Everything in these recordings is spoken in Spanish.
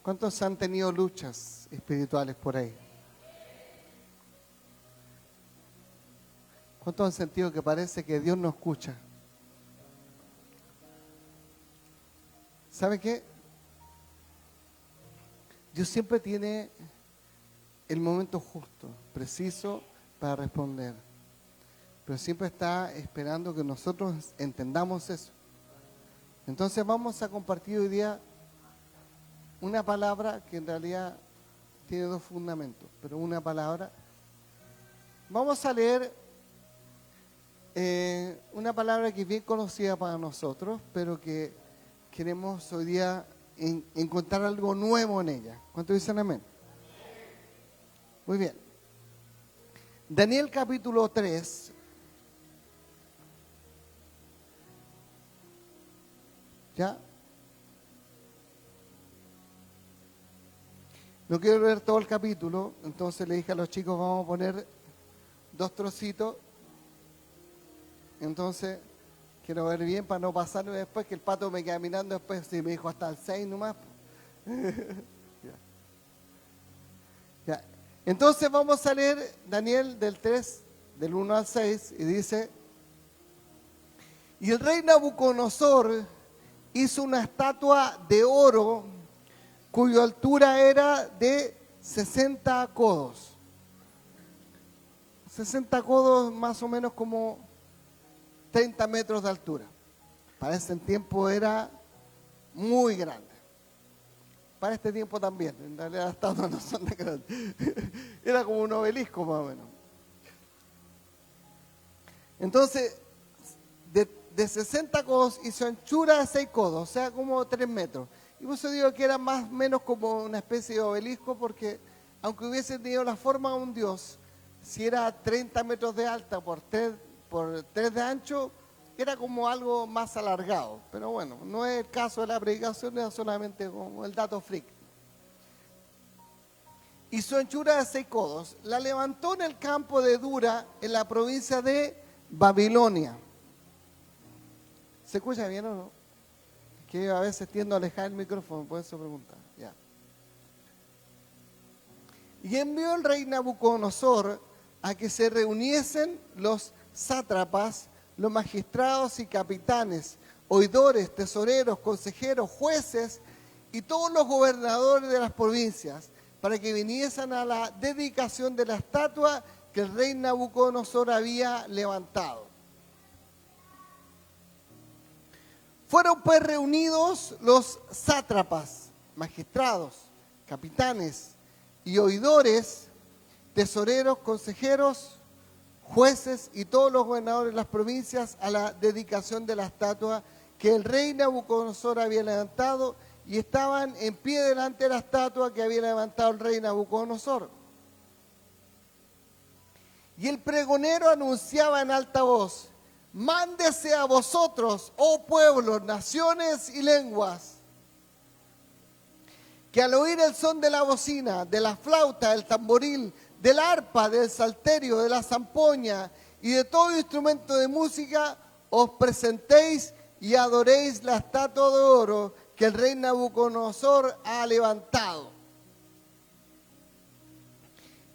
¿Cuántos han tenido luchas espirituales por ahí? ¿Cuántos han sentido que parece que Dios no escucha? ¿Sabe qué? Dios siempre tiene el momento justo, preciso para responder. Pero siempre está esperando que nosotros entendamos eso. Entonces vamos a compartir hoy día una palabra que en realidad tiene dos fundamentos, pero una palabra. Vamos a leer una palabra que es bien conocida para nosotros, pero que queremos hoy día encontrar algo nuevo en ella. ¿Cuántos dicen amén? Muy bien. Daniel capítulo 3. ¿Ya? No quiero leer todo el capítulo, entonces le dije a los chicos, vamos a poner 2 trocitos. Entonces, quiero ver bien para no pasarme después, que el pato me queda mirando después y me dijo hasta el 6 nomás. Ya. Entonces vamos a leer Daniel del 3, del 1 al 6, y dice: Y el rey Nabucodonosor hizo una estatua de oro cuya altura era de 60 codos. 60 codos más o menos como 30 metros de altura. Para ese tiempo era muy grande. Para este tiempo también, en realidad las estatuas no son de grandes. Era como un obelisco más o menos. Entonces, de 60 codos y su anchura de 6 codos, o sea, como 3 metros. Y por eso digo que era más o menos como una especie de obelisco, porque aunque hubiese tenido la forma de un dios, si era 30 metros de alta por 3 de ancho, era como algo más alargado. Pero bueno, no es el caso de la predicación, es solamente como el dato freak. Y su anchura de 6 codos, la levantó en el campo de Dura, en la provincia de Babilonia. ¿Se escucha bien o no? Que a veces tiendo a alejar el micrófono, por eso preguntar. Ya. Y envió el rey Nabucodonosor a que se reuniesen los sátrapas, los magistrados y capitanes, oidores, tesoreros, consejeros, jueces y todos los gobernadores de las provincias, para que viniesen a la dedicación de la estatua que el rey Nabucodonosor había levantado. Fueron pues reunidos los sátrapas, magistrados, capitanes y oidores, tesoreros, consejeros, jueces y todos los gobernadores de las provincias a la dedicación de la estatua que el rey Nabucodonosor había levantado, y estaban en pie delante de la estatua que había levantado el rey Nabucodonosor. Y el pregonero anunciaba en alta voz: Mándese a vosotros, oh pueblos, naciones y lenguas, que al oír el son de la bocina, de la flauta, del tamboril, del arpa, del salterio, de la zampoña y de todo instrumento de música, os presentéis y adoréis la estatua de oro que el rey Nabucodonosor ha levantado.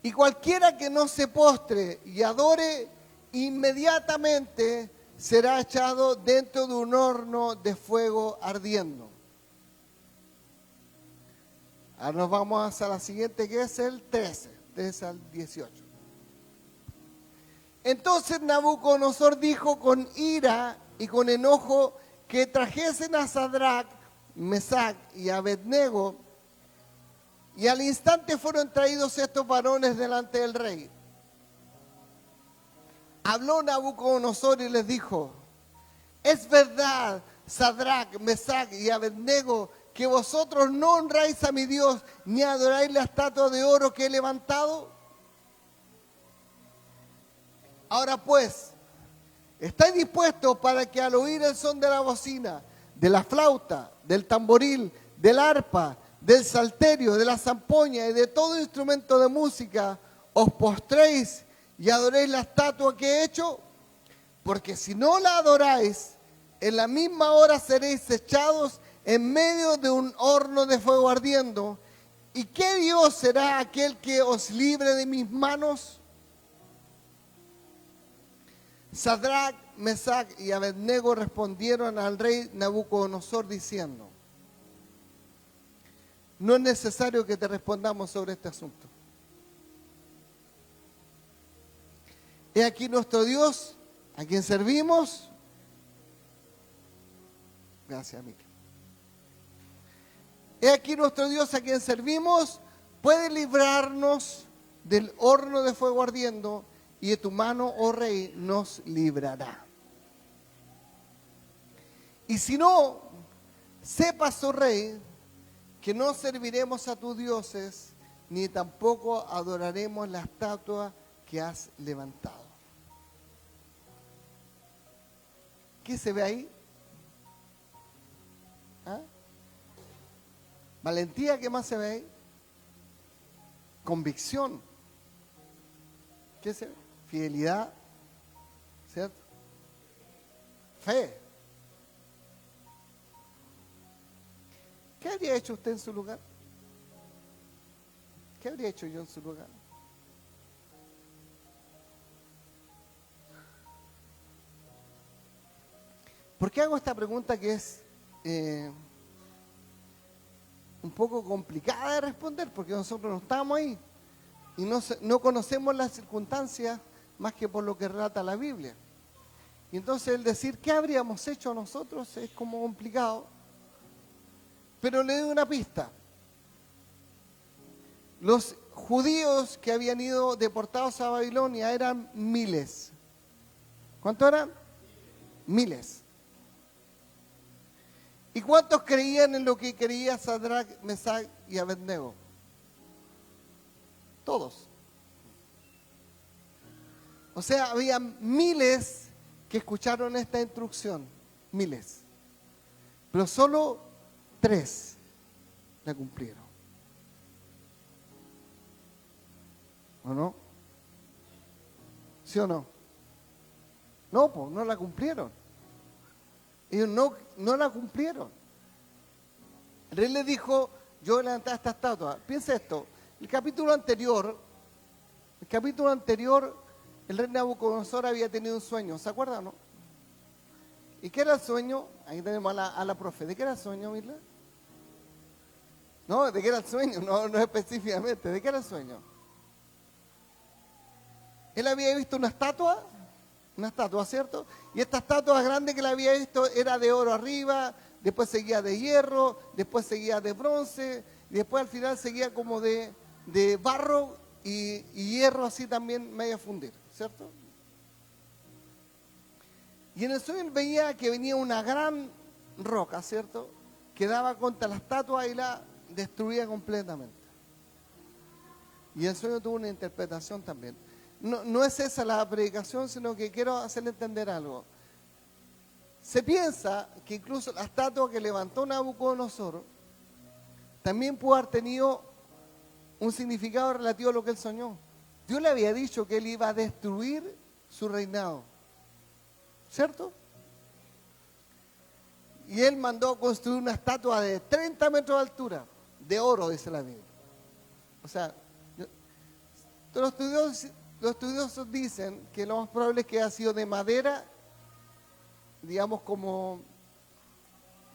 Y cualquiera que no se postre y adore, inmediatamente será echado dentro de un horno de fuego ardiendo. Ahora nos vamos a la siguiente, que es el 13 al 18. Entonces Nabucodonosor dijo con ira y con enojo que trajesen a Sadrac, Mesac y Abednego, y al instante fueron traídos estos varones delante del rey. Habló Nabucodonosor y les dijo: es verdad, Sadrac, Mesac y Abednego, que vosotros no honráis a mi Dios, ni adoráis la estatua de oro que he levantado. Ahora pues, ¿estáis dispuestos para que al oír el son de la bocina, de la flauta, del tamboril, del arpa, del salterio, de la zampoña y de todo instrumento de música, os postréis y adoréis la estatua que he hecho? Porque si no la adoráis, en la misma hora seréis echados en medio de un horno de fuego ardiendo. ¿Y qué Dios será aquel que os libre de mis manos? Sadrach, Mesach y Abednego respondieron al rey Nabucodonosor diciendo: no es necesario que te respondamos sobre este asunto. He aquí nuestro Dios, a quien servimos. Gracias, Mica. He aquí nuestro Dios, a quien servimos, puede librarnos del horno de fuego ardiendo, y de tu mano, oh rey, nos librará. Y si no, sepas, oh rey, que no serviremos a tus dioses, ni tampoco adoraremos la estatua que has levantado. ¿Qué se ve ahí? ¿Ah? Valentía, ¿qué más se ve ahí? Convicción. ¿Qué se ve? Fidelidad, ¿cierto? Fe. ¿Qué habría hecho usted en su lugar? ¿Qué habría hecho yo en su lugar? ¿Por qué hago esta pregunta que es un poco complicada de responder? Porque nosotros no estamos ahí y no conocemos las circunstancias más que por lo que relata la Biblia. Y entonces el decir qué habríamos hecho nosotros es como complicado. Pero le doy una pista. Los judíos que habían ido deportados a Babilonia eran miles. ¿Cuántos eran? Miles. ¿Y cuántos creían en lo que creía Sadrach, Mesach y Abednego? Todos. O sea, había miles que escucharon esta instrucción. Miles. Pero solo 3 la cumplieron. ¿O no? ¿Sí o no? No, pues no la cumplieron. Ellos no la cumplieron. El rey les dijo: yo levanté esta estatua. Piensa esto. El capítulo anterior, el rey Nabucodonosor había tenido un sueño. ¿Se acuerdan, no? ¿Y qué era el sueño? Ahí tenemos a la profe. ¿De qué era el sueño, Mirla? No, ¿de qué era el sueño? No específicamente. ¿De qué era el sueño? Él había visto una estatua, ¿cierto? Y esta estatua grande que la había visto era de oro arriba, después seguía de hierro, después seguía de bronce, y después al final seguía como de barro y hierro así también medio fundir, ¿cierto? Y en el sueño él veía que venía una gran roca, ¿cierto? Que daba contra la estatua y la destruía completamente. Y el sueño tuvo una interpretación también. No es esa la predicación, sino que quiero hacerle entender algo. Se piensa que incluso la estatua que levantó Nabucodonosor también pudo haber tenido un significado relativo a lo que él soñó. Dios le había dicho que él iba a destruir su reinado, ¿cierto? Y él mandó construir una estatua de 30 metros de altura, de oro, dice la Biblia. O sea, los estudiosos dicen que lo más probable es que haya sido de madera, digamos como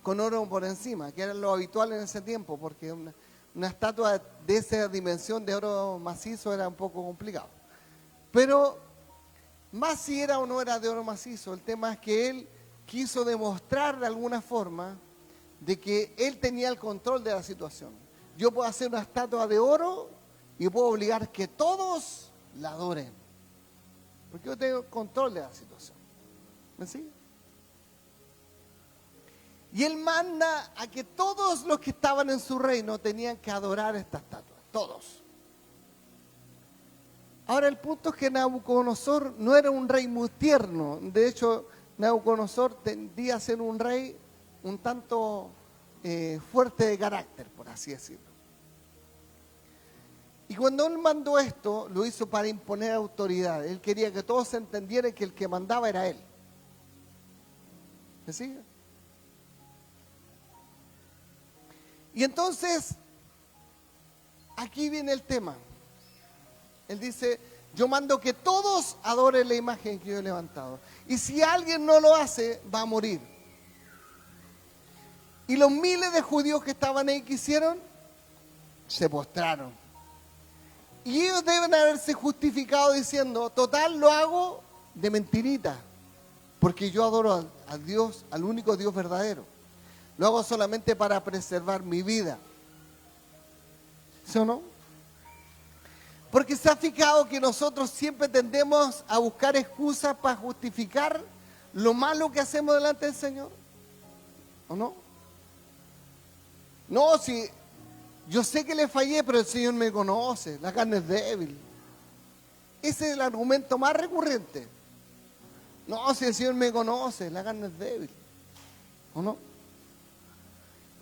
con oro por encima, que era lo habitual en ese tiempo, porque una estatua de esa dimensión de oro macizo era un poco complicado. Pero más si era o no era de oro macizo, el tema es que él quiso demostrar de alguna forma de que él tenía el control de la situación. Yo puedo hacer una estatua de oro y puedo obligar que todos la adoren, porque yo tengo control de la situación. ¿Me sigue? Y él manda a que todos los que estaban en su reino tenían que adorar esta estatua, todos. Ahora el punto es que Nabucodonosor no era un rey muy tierno. De hecho, Nabucodonosor tendía a ser un rey un tanto fuerte de carácter, por así decirlo. Y cuando él mandó esto, lo hizo para imponer autoridad. Él quería que todos entendieran que el que mandaba era él. ¿Me sigue? Y entonces, aquí viene el tema. Él dice, yo mando que todos adoren la imagen que yo he levantado. Y si alguien no lo hace, va a morir. Y los miles de judíos que estaban ahí, ¿qué hicieron? Se postraron. Y ellos deben haberse justificado diciendo, total, lo hago de mentirita. Porque yo adoro a Dios, al único Dios verdadero. Lo hago solamente para preservar mi vida. ¿Sí o no? Porque se ha fijado que nosotros siempre tendemos a buscar excusas para justificar lo malo que hacemos delante del Señor. ¿O no? No, si yo sé que le fallé, pero el Señor me conoce, la carne es débil. Ese es el argumento más recurrente. No, si el Señor me conoce, la carne es débil. ¿O no?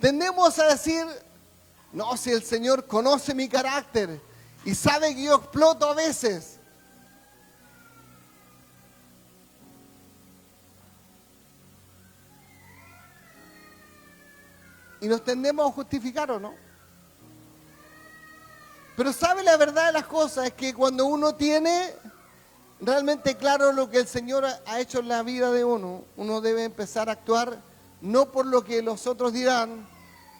Tendemos a decir, no, si el Señor conoce mi carácter y sabe que yo exploto a veces. Y nos tendemos a justificar, ¿o no? Pero sabe la verdad de las cosas, es que cuando uno tiene realmente claro lo que el Señor ha hecho en la vida de uno, uno debe empezar a actuar no por lo que los otros dirán,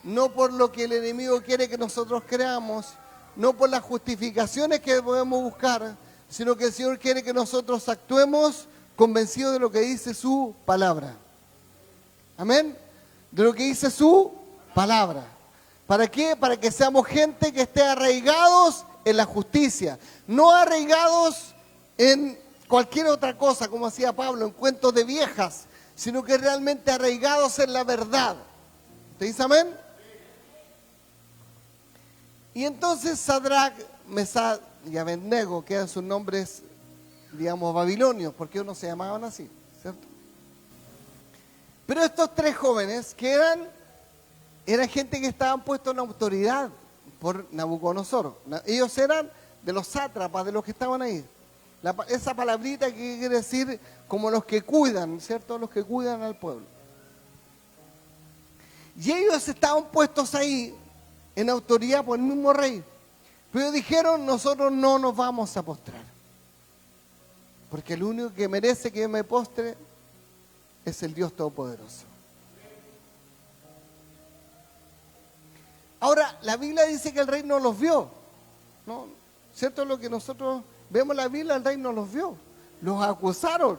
no por lo que el enemigo quiere que nosotros creamos, no por las justificaciones que podemos buscar, sino que el Señor quiere que nosotros actuemos convencidos de lo que dice su palabra. Amén. De lo que dice su palabra. ¿Para qué? Para que seamos gente que esté arraigados en la justicia, no arraigados en cualquier otra cosa, como hacía Pablo, en cuentos de viejas, sino que realmente arraigados en la verdad. ¿Te dice amén? Y entonces Sadrac, Mesach y Abednego, que eran sus nombres, digamos, babilonios, porque unos se llamaban así, ¿cierto? Pero estos tres jóvenes que eran gente que estaban puestos en autoridad por Nabucodonosor. Ellos eran de los sátrapas, de los que estaban ahí. Esa palabrita que quiere decir como los que cuidan, ¿cierto? Los que cuidan al pueblo. Y ellos estaban puestos ahí en autoridad por el mismo rey. Pero dijeron, nosotros no nos vamos a postrar. Porque el único que merece que me postre es el Dios Todopoderoso. Ahora, la Biblia dice que el rey no los vio, ¿no? ¿Cierto? Lo que nosotros vemos en la Biblia, el rey no los vio. Los acusaron.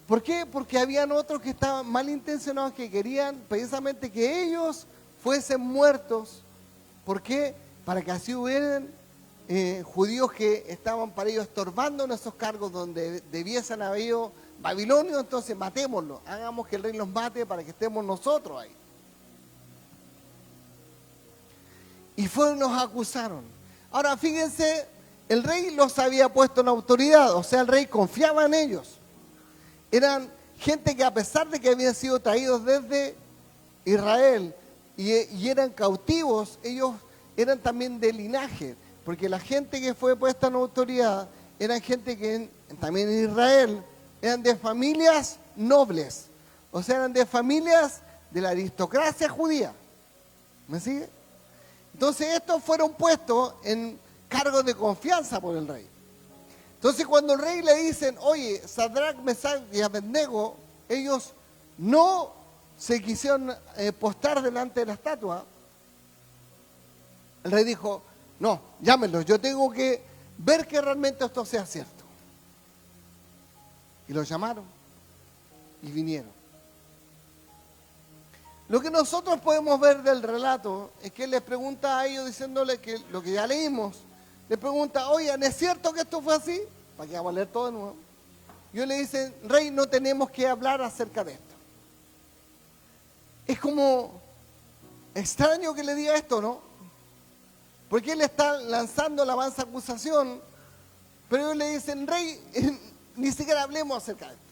¿Por qué? Porque habían otros que estaban malintencionados, que querían precisamente que ellos fuesen muertos. ¿Por qué? Para que así hubieran judíos que estaban para ellos estorbando en esos cargos donde debiesen haber ido babilonios, entonces matémoslos. Hagamos que el rey los mate para que estemos nosotros ahí. Y fueron, los acusaron. Ahora fíjense, el rey los había puesto en autoridad, o sea, el rey confiaba en ellos. Eran gente que a pesar de que habían sido traídos desde Israel y eran cautivos, ellos eran también de linaje, porque la gente que fue puesta en autoridad eran gente que también en Israel eran de familias nobles, o sea, eran de familias de la aristocracia judía. ¿Me sigue? Entonces estos fueron puestos en cargos de confianza por el rey. Entonces cuando el rey le dicen, oye, Sadrac, Mesach y Abednego, ellos no se quisieron postrar delante de la estatua, el rey dijo, no, llámenlos, yo tengo que ver que realmente esto sea cierto. Y los llamaron y vinieron. Lo que nosotros podemos ver del relato es que él les pregunta a ellos diciéndole que lo que ya leímos, les pregunta, oigan, ¿es cierto que esto fue así? Para que vamos a leer todo de nuevo. Y ellos le dicen, rey, no tenemos que hablar acerca de esto. Es como extraño que le diga esto, ¿no? Porque él está lanzando la mansa acusación, pero ellos le dicen, rey, ni siquiera hablemos acerca de esto.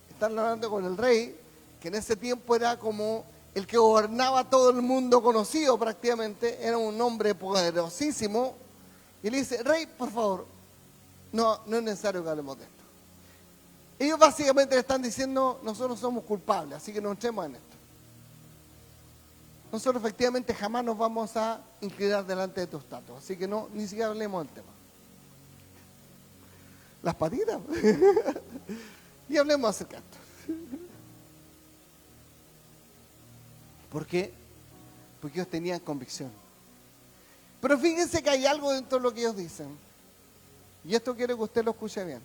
Están hablando con el rey, que en ese tiempo era como el que gobernaba todo el mundo conocido prácticamente, era un hombre poderosísimo, y le dice, rey, por favor, no es necesario que hablemos de esto. Ellos básicamente le están diciendo, nosotros somos culpables, así que no entremos en esto. nosotros efectivamente jamás nos vamos a inclinar delante de tu estatua. Así que no, ni siquiera hablemos del tema. Las patitas. Y hablemos acerca de esto. ¿Por qué? Porque ellos tenían convicción. Pero fíjense que hay algo dentro de lo que ellos dicen. Y esto quiero que usted lo escuche bien.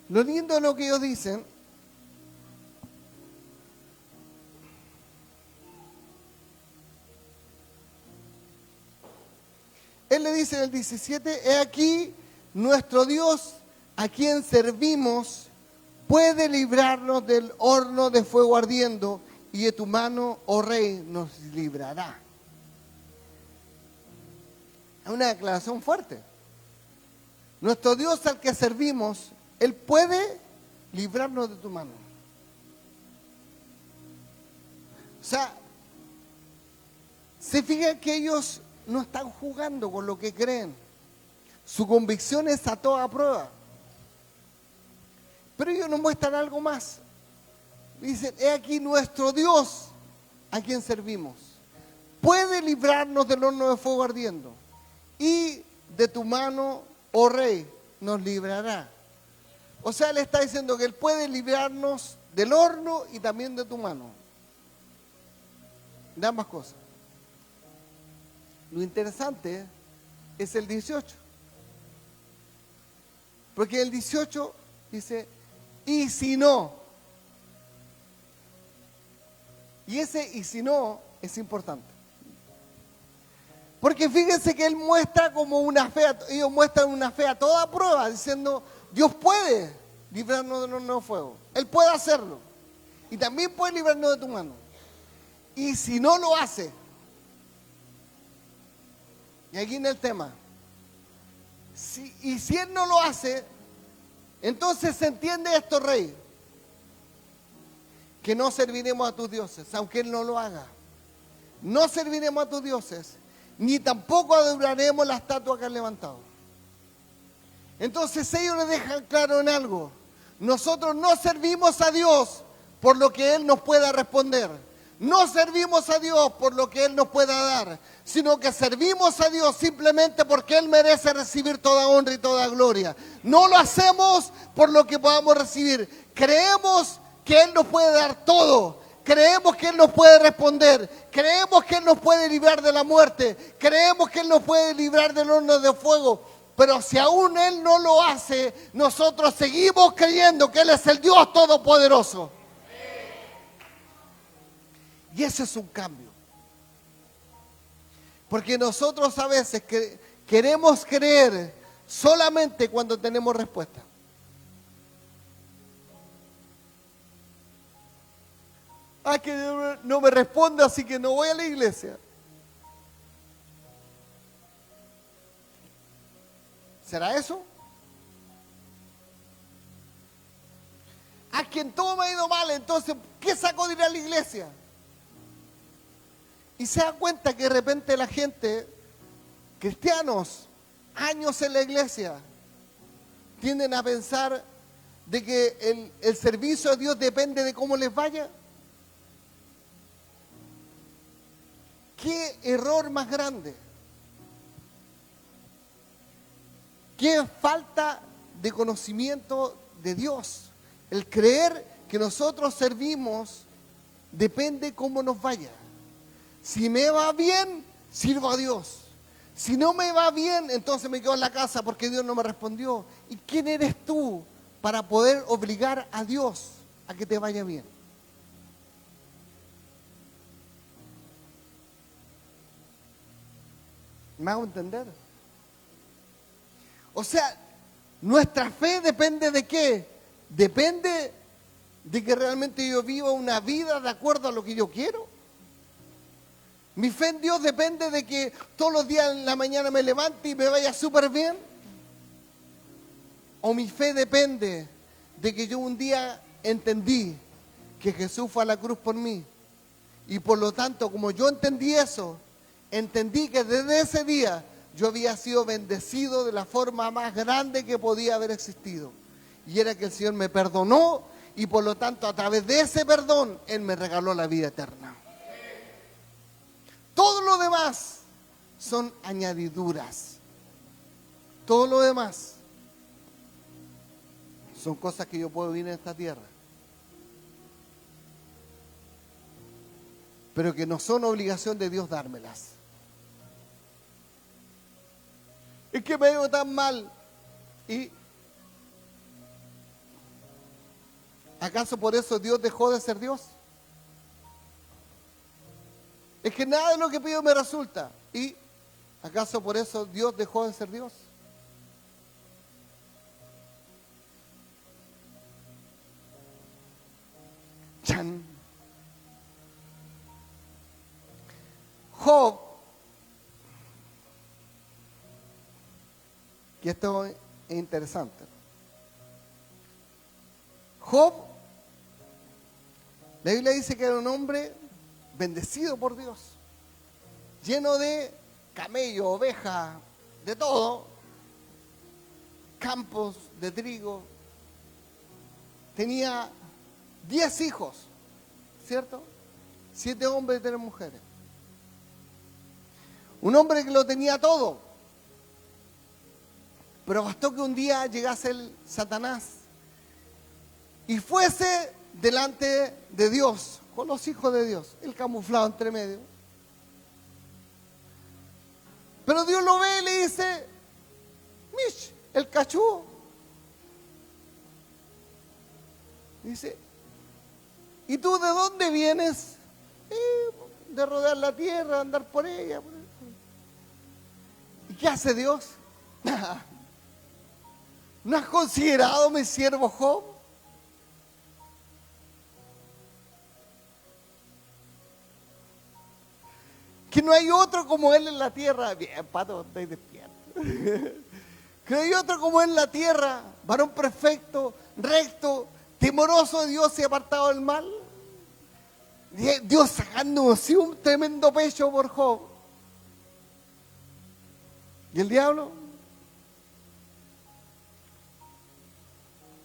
Lo lindo de lo que ellos dicen él le dice en el 17, he aquí nuestro Dios a quien servimos puede librarnos del horno de fuego ardiendo y de tu mano, oh rey, nos librará. Es una declaración fuerte. Nuestro Dios al que servimos, Él puede librarnos de tu mano. O sea, se fijan que ellos no están jugando con lo que creen. Su convicción es a toda prueba. Pero ellos nos muestran algo más. Dicen, he aquí nuestro Dios a quien servimos. Puede librarnos del horno de fuego ardiendo. Y de tu mano, oh rey, nos librará. O sea, Él está diciendo que Él puede librarnos del horno y también de tu mano. De ambas cosas. Lo interesante es el 18. Porque el 18 dice, y si no. Y ese y si no es importante. Porque fíjense que Él muestra como una fe, ellos muestran una fe a toda prueba, diciendo, Dios puede librarnos del horno de fuego. Él puede hacerlo. Y también puede librarnos de tu mano. Y si no lo hace, y aquí en el tema, y si Él no lo hace, entonces se entiende esto, rey, que no serviremos a tus dioses, aunque Él no lo haga. No serviremos a tus dioses, ni tampoco adoraremos la estatua que han levantado. Entonces ellos les dejan claro en algo. Nosotros no servimos a Dios por lo que Él nos pueda responder. No servimos a Dios por lo que Él nos pueda dar, sino que servimos a Dios simplemente porque Él merece recibir toda honra y toda gloria. No lo hacemos por lo que podamos recibir. Creemos que Él nos puede dar todo. Creemos que Él nos puede responder. Creemos que Él nos puede librar de la muerte. Creemos que Él nos puede librar del horno de fuego. Pero si aún Él no lo hace, nosotros seguimos creyendo que Él es el Dios Todopoderoso. Y ese es un cambio. Porque nosotros a veces queremos creer solamente cuando tenemos respuesta. Ah, que no me responde, así que no voy a la iglesia. ¿Será eso? A quien todo me ha ido mal, entonces, ¿qué saco de ir a la iglesia? Y se da cuenta que de repente la gente, cristianos, años en la iglesia, tienden a pensar de que el servicio a Dios depende de cómo les vaya. ¿Qué error más grande? ¿Qué falta de conocimiento de Dios? El creer que nosotros servimos depende cómo nos vaya. Si me va bien, sirvo a Dios. Si no me va bien, entonces me quedo en la casa porque Dios no me respondió. ¿Y quién eres tú para poder obligar a Dios a que te vaya bien? ¿Me hago entender? O sea, nuestra fe depende de qué? Depende de que realmente yo viva una vida de acuerdo a lo que yo quiero. Mi fe en Dios depende de que todos los días en la mañana me levante y me vaya súper bien. O mi fe depende de que yo un día entendí que Jesús fue a la cruz por mí. Y por lo tanto, como yo entendí eso, entendí que desde ese día yo había sido bendecido de la forma más grande que podía haber existido. y era que el Señor me perdonó y por lo tanto a través de ese perdón Él me regaló la vida eterna. Todo lo demás son añadiduras. Todo lo demás son cosas que yo puedo vivir en esta tierra, pero que no son obligación de Dios dármelas. Es que me veo tan mal. ¿Y acaso por eso Dios dejó de ser Dios? Es que nada de lo que pido me resulta. ¿Y acaso por eso Dios dejó de ser Dios? ¡Chan! Job, y esto es interesante. Job, la Biblia dice que era un hombre bendecido por Dios, lleno de camello, oveja, de todo, campos de trigo. Tenía 10 hijos, ¿cierto? 7 hombres y 3 mujeres. Un hombre que lo tenía todo. Pero bastó que un día llegase el Satanás y fuese delante de Dios, con los hijos de Dios, el camuflado entre medio. Pero Dios lo ve y le dice: Mish, el cachú. Dice: ¿y tú de dónde vienes? De rodear la tierra, andar por ella. ¿Y qué hace Dios? ¿No has considerado mi siervo Job? Que no hay otro como él en la tierra. Bien, Pato, estoy despierto. Que no hay otro como él en la tierra. Varón perfecto, recto, temoroso de Dios y apartado del mal. Dios sacando así un tremendo pecho por Job. ¿Y el diablo?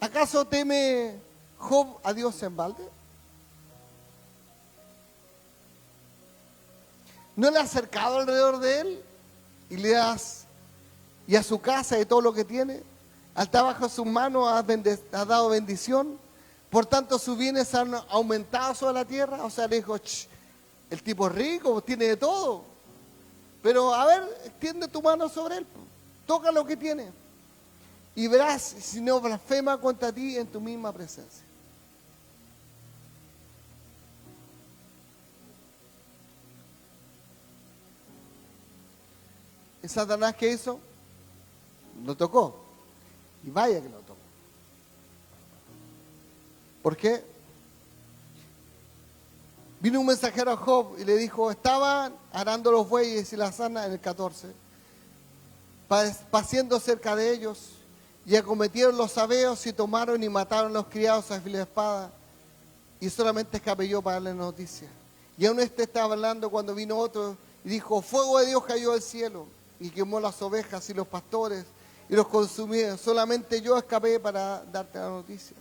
¿Acaso teme Job a Dios en balde? ¿No le ha acercado alrededor de él y le das, y a su casa y todo lo que tiene? Al trabajo de sus manos ha dado bendición. Por tanto, sus bienes han aumentado sobre la tierra. O sea, le dijo: el tipo es rico, tiene de todo. Pero a ver, extiende tu mano sobre él, toca lo que tiene, y verás si no blasfema contra ti en tu misma presencia. ¿Y Satanás qué hizo? Lo tocó. Y vaya que lo tocó. ¿Por qué? Vino un mensajero a Job y le dijo: estaban arando los bueyes y las asnas, en el 14, paciendo cerca de ellos, y acometieron los sabeos y tomaron y mataron a los criados a filo de espada, y solamente escapé yo para darle noticia. Y aún estaba hablando cuando vino otro y dijo: fuego de Dios cayó del cielo y quemó las ovejas y los pastores y los consumió. Solamente yo escapé para darte la noticia.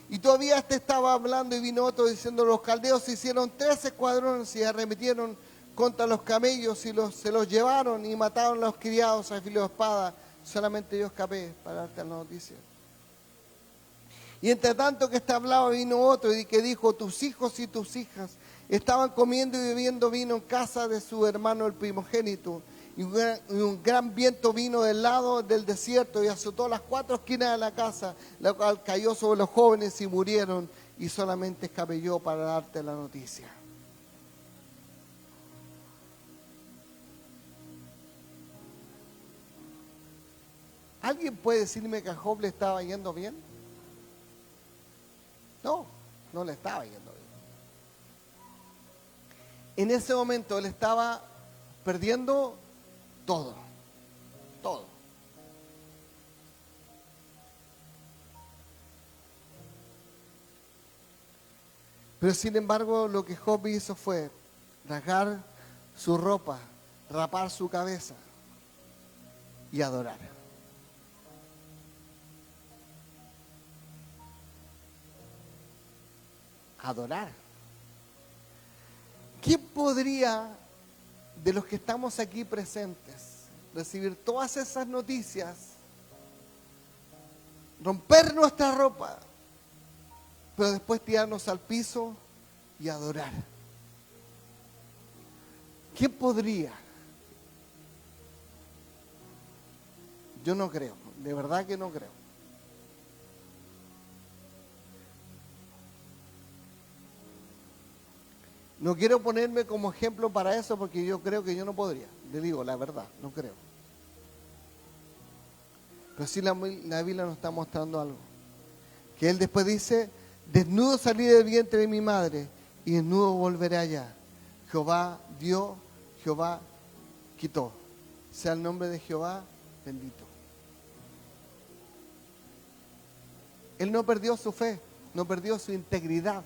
Y todavía estaba hablando y vino otro diciendo: los caldeos hicieron 3 escuadrones y arremetieron contra los camellos y se los llevaron y mataron a los criados a filo de espada. Solamente yo escapé para darte la noticia. Y entre tanto que hablaba, vino otro y que dijo: tus hijos y tus hijas estaban comiendo y bebiendo vino en casa de su hermano el primogénito. Y un gran viento vino del lado del desierto y azotó las 4 esquinas de la casa, la cual cayó sobre los jóvenes y murieron, y solamente escapé yo para darte la noticia. ¿Alguien puede decirme que a Job le estaba yendo bien? No, no le estaba yendo bien. En ese momento él estaba perdiendo todo, todo. Pero sin embargo, lo que Job hizo fue rasgar su ropa, rapar su cabeza y adorar. adorar. ¿Quién podría, de los que estamos aquí presentes, recibir todas esas noticias, romper nuestra ropa, pero después tirarnos al piso y adorar? ¿Quién podría? Yo no creo, de verdad que no creo. No quiero ponerme como ejemplo para eso porque yo creo que yo no podría. Le digo la verdad, no creo. Pero sí la Biblia nos está mostrando algo. Que Él después dice, desnudo salí del vientre de mi madre y desnudo volveré allá. Jehová dio, Jehová quitó. Sea el nombre de Jehová bendito. Él no perdió su fe, no perdió su integridad.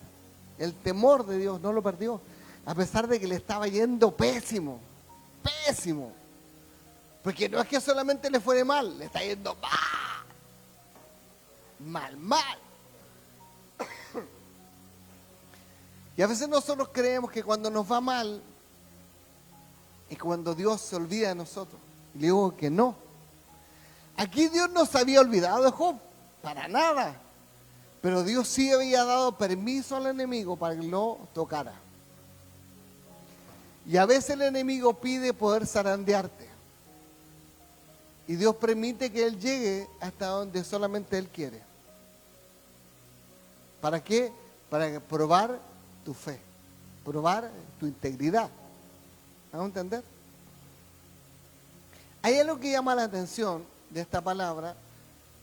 El temor de Dios no lo perdió, a pesar de que le estaba yendo pésimo, pésimo. Porque no es que solamente le fuere mal, le está yendo mal. Y a veces nosotros creemos que cuando nos va mal es cuando Dios se olvida de nosotros. Y le digo que no. Aquí Dios no se había olvidado de Job, para nada. Pero Dios sí había dado permiso al enemigo para que lo tocara. Y a veces el enemigo pide poder zarandearte. Y Dios permite que Él llegue hasta donde solamente Él quiere. ¿Para qué? Para probar tu fe, probar tu integridad. ¿Vamos a entender? Hay algo que llama la atención de esta palabra,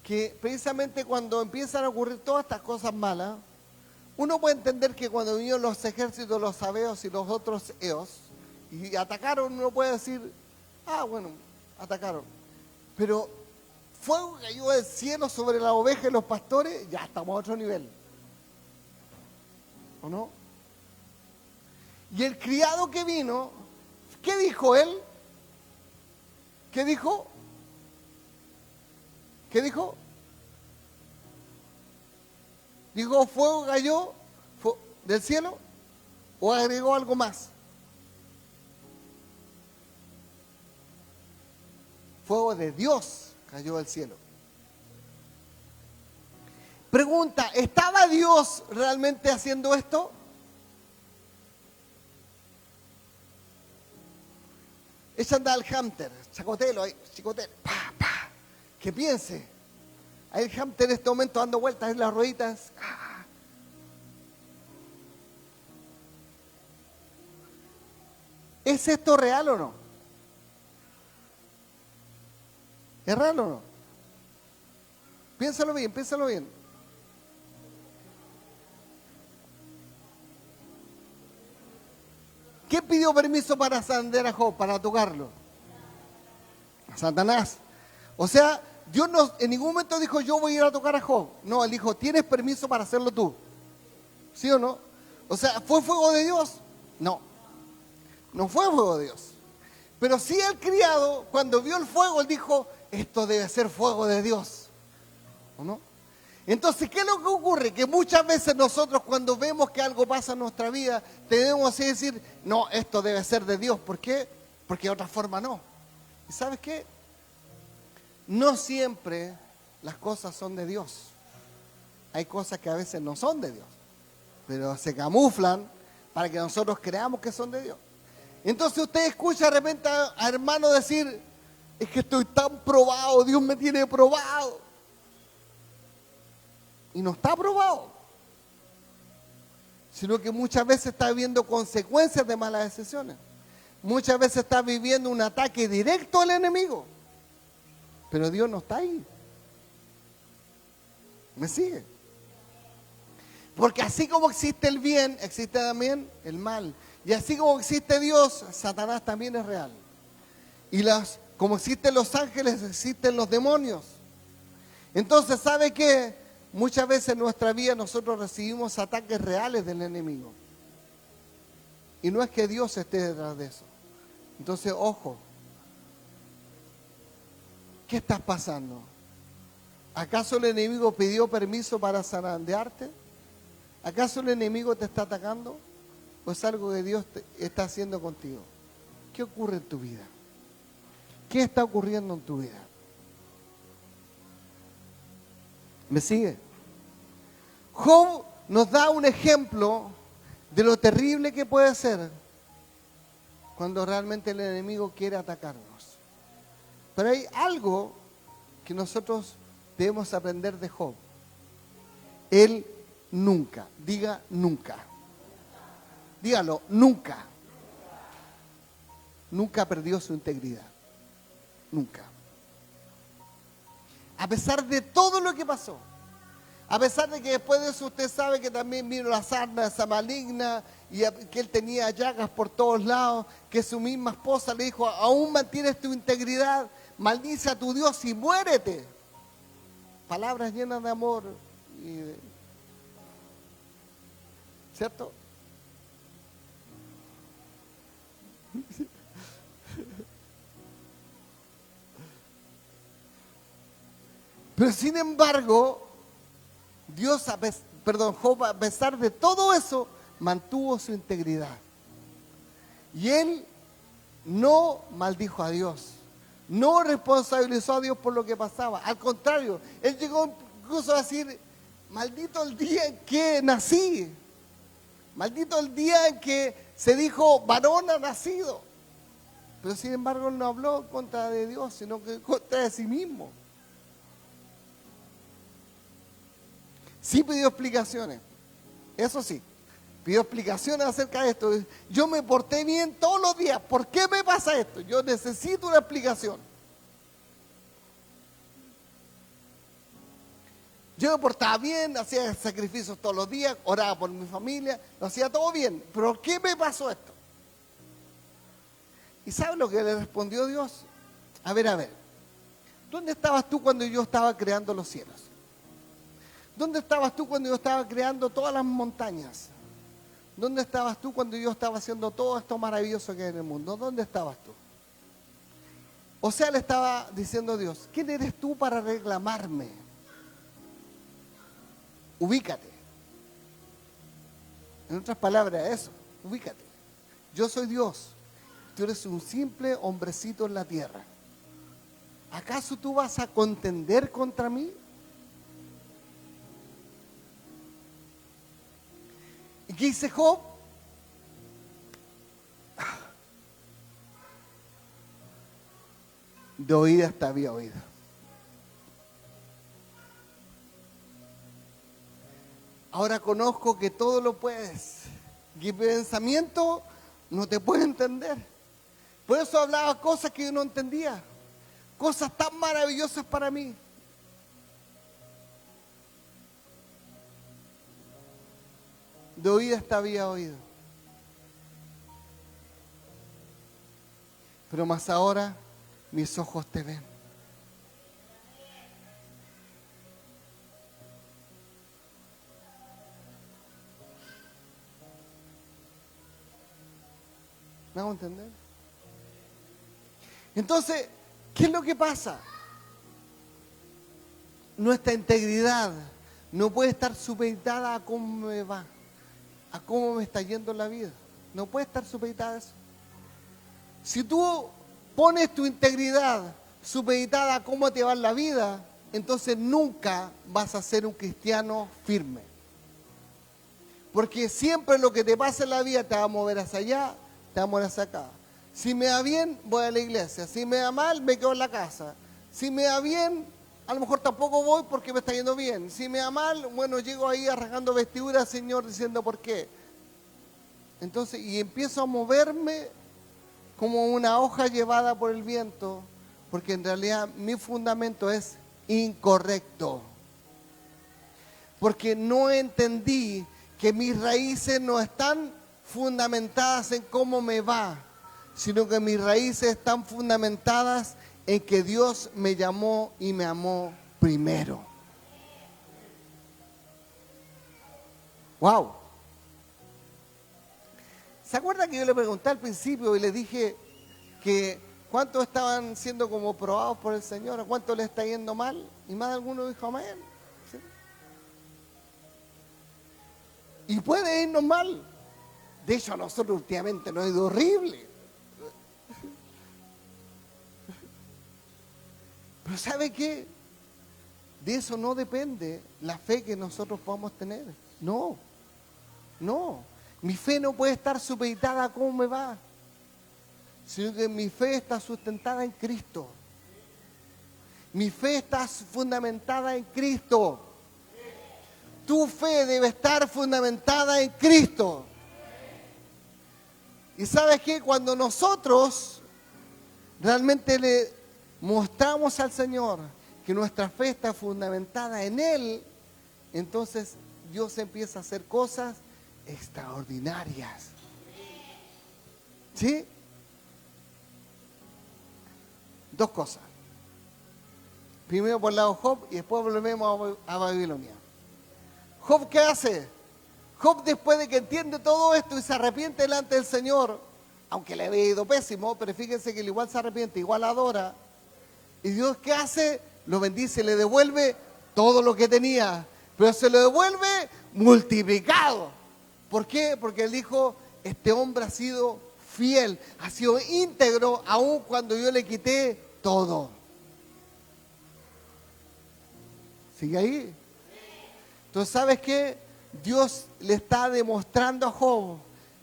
que precisamente cuando empiezan a ocurrir todas estas cosas malas, uno puede entender que cuando vinieron los ejércitos, los sabeos y los otros eos, y atacaron, uno puede decir, bueno, atacaron. Pero fuego cayó del cielo sobre la oveja y los pastores, ya estamos a otro nivel. ¿O no? Y el criado que vino, ¿qué dijo él? ¿Qué dijo? ¿Qué dijo? ¿Dijo fuego cayó del cielo? ¿O agregó algo más? Fuego de Dios cayó del cielo. Pregunta, ¿estaba Dios realmente haciendo esto? Ella anda al hámster, chacotelo ahí, chicotelo, que piense. Ahí el hámster en este momento dando vueltas en las rueditas. ¿Es esto real o no? ¿Es real o no? Piénsalo bien, piénsalo bien. ¿Quién pidió permiso para zarandear a Job, para tocarlo? Satanás. O sea, Dios no, en ningún momento dijo, yo voy a ir a tocar a Job. No, Él dijo, tienes permiso para hacerlo tú. ¿Sí o no? O sea, ¿fue fuego de Dios? No. No fue fuego de Dios. Pero sí el criado, cuando vio el fuego, él dijo, esto debe ser fuego de Dios. ¿O no? Entonces, ¿qué es lo que ocurre? Que muchas veces nosotros cuando vemos que algo pasa en nuestra vida, tenemos así decir, no, esto debe ser de Dios. ¿Por qué? Porque de otra forma no. ¿Y sabes qué? No siempre las cosas son de Dios. Hay cosas que a veces no son de Dios, pero se camuflan para que nosotros creamos que son de Dios. Entonces usted escucha de repente a hermanos decir, es que estoy tan probado, Dios me tiene probado. Y no está probado, sino que muchas veces está viviendo consecuencias de malas decisiones. Muchas veces está viviendo un ataque directo al enemigo. Pero Dios no está ahí. ¿Me sigue? Porque así como existe el bien, existe también el mal. Y así como existe Dios, Satanás también es real. Y como existen los ángeles, existen los demonios. Entonces, ¿sabe qué? Muchas veces en nuestra vida nosotros recibimos ataques reales del enemigo. Y no es que Dios esté detrás de eso. Entonces, ojo. ¿Qué estás pasando? ¿Acaso el enemigo pidió permiso para zarandearte? ¿Acaso el enemigo te está atacando? ¿O es algo que Dios está haciendo contigo? ¿Qué ocurre en tu vida? ¿Qué está ocurriendo en tu vida? ¿Me sigue? Job nos da un ejemplo de lo terrible que puede ser cuando realmente el enemigo quiere atacarnos. Pero hay algo que nosotros debemos aprender de Job. Él nunca, diga nunca. Dígalo, nunca. Nunca perdió su integridad. Nunca. A pesar de todo lo que pasó. A pesar de que después de eso usted sabe que también vino la sarna esa maligna y que él tenía llagas por todos lados, que su misma esposa le dijo, aún mantienes tu integridad, maldice a tu Dios y muérete. Palabras llenas de amor. ¿Cierto? Pero sin embargo, Job, a pesar de todo eso, mantuvo su integridad. Y él no maldijo a Dios, no responsabilizó a Dios por lo que pasaba. Al contrario, él llegó incluso a decir, maldito el día en que nací, maldito el día en que se dijo, varón ha nacido. Pero sin embargo, él no habló contra de Dios, sino que contra de sí mismo. Sí pidió explicaciones, eso sí, pidió explicaciones acerca de esto. Yo me porté bien todos los días, ¿por qué me pasa esto? Yo necesito una explicación. Yo me portaba bien, hacía sacrificios todos los días, oraba por mi familia, lo hacía todo bien, pero ¿por qué me pasó esto? ¿Y sabe lo que le respondió Dios? A ver, ¿dónde estabas tú cuando yo estaba creando los cielos? ¿Dónde estabas tú cuando yo estaba creando todas las montañas? ¿Dónde estabas tú cuando yo estaba haciendo todo esto maravilloso que hay en el mundo? ¿Dónde estabas tú? O sea, le estaba diciendo a Dios, ¿quién eres tú para reclamarme? Ubícate. En otras palabras, eso, ubícate. Yo soy Dios, tú eres un simple hombrecito en la tierra. ¿Acaso tú vas a contender contra mí? ¿Y qué dice Job? De oídas te había oído. Ahora conozco que todo lo puedes. Y mi pensamiento no te puede entender. Por eso hablaba cosas que yo no entendía. Cosas tan maravillosas para mí. De oídas te había oído. Pero más ahora mis ojos te ven. ¿Me hago entender? Entonces, ¿qué es lo que pasa? Nuestra integridad no puede estar supeditada a cómo me va, a cómo me está yendo la vida. No puede estar supeditada a eso. Si tú pones tu integridad supeditada a cómo te va en la vida, entonces nunca vas a ser un cristiano firme. Porque siempre lo que te pasa en la vida te va a mover hacia allá, te va a mover hacia acá. Si me va bien, voy a la iglesia. Si me va mal, me quedo en la casa. Si me va bien, a lo mejor tampoco voy porque me está yendo bien. Si me va mal, bueno, llego ahí arrancando vestiduras, Señor, diciendo por qué. Entonces, y empiezo a moverme como una hoja llevada por el viento, porque en realidad mi fundamento es incorrecto. Porque no entendí que mis raíces no están fundamentadas en cómo me va, sino que mis raíces están fundamentadas en que Dios me llamó y me amó primero. ¡Wow! ¿Se acuerdan que yo le pregunté al principio y le dije que cuántos estaban siendo como probados por el Señor, a cuántos le está yendo mal? Y más de alguno dijo amén. ¿Sí? Y puede irnos mal. De hecho, a nosotros últimamente nos ha ido horrible. Pero ¿sabe qué? De eso no depende la fe que nosotros podamos tener. No, no. Mi fe no puede estar supeditada a cómo me va, sino que mi fe está sustentada en Cristo. Mi fe está fundamentada en Cristo. Tu fe debe estar fundamentada en Cristo. Y ¿sabes qué? Cuando nosotros realmente le mostramos al Señor que nuestra fe está fundamentada en Él, entonces Dios empieza a hacer cosas extraordinarias. ¿Sí? Dos cosas. Primero por el lado de Job y después volvemos a Babilonia. Job, ¿qué hace? Job, después de que entiende todo esto y se arrepiente delante del Señor, aunque le había ido pésimo, pero fíjense que él igual se arrepiente, igual adora. Y Dios, ¿qué hace? Lo bendice, le devuelve todo lo que tenía, pero se lo devuelve multiplicado. ¿Por qué? Porque él dijo, este hombre ha sido fiel, ha sido íntegro, aun cuando yo le quité todo. ¿Sigue ahí? Entonces, ¿sabes qué? Dios le está demostrando a Job